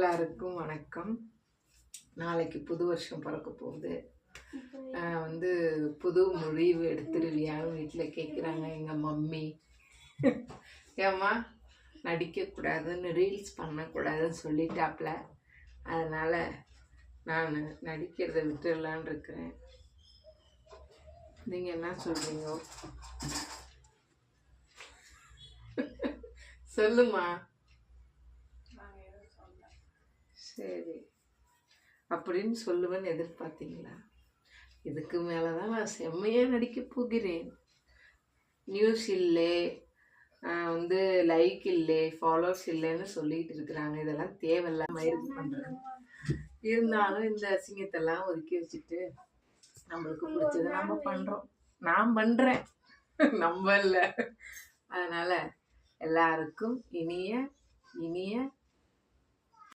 எல்லாருக்கும் வணக்கம். நாளைக்கு புது வருஷம் பிறக்க போகுது. புது முடிவு எடுத்துருவியான்னு வீட்டில் கேட்குறாங்க எங்கள் மம்மி. ஏம்மா நடிக்கக்கூடாதுன்னு, ரீல்ஸ் பண்ணக்கூடாதுன்னு சொல்லிட்டாப்ல. அதனால் நான் நடிக்கிறத விட்டுடலான் இருக்கிறேன். நீங்கள் என்ன சொல்கிறீங்க? சொல்லுமா. சரி அப்படின்னு சொல்லுவேன்னு எதிர்பார்த்தீங்களா? இதுக்கு மேலே தான் நான் செம்மையாக நடிக்க போகிறேன். நியூஸ் இல்லை, லைக் இல்லை, ஃபாலோவர்ஸ் இல்லைன்னு சொல்லிட்டு இருக்கிறாங்க. இதெல்லாம் தேவையில்லாம இது பண்ணுறாங்க. இருந்தாலும் இந்த அசிங்கத்தெல்லாம் ஒதுக்கி வச்சுட்டு நம்மளுக்கு பிடிச்சதை நம்ம பண்ணுறோம். நான் பண்ணுறேன், நம்ம இல்லை. அதனால் எல்லாருக்கும் இனிய இனிய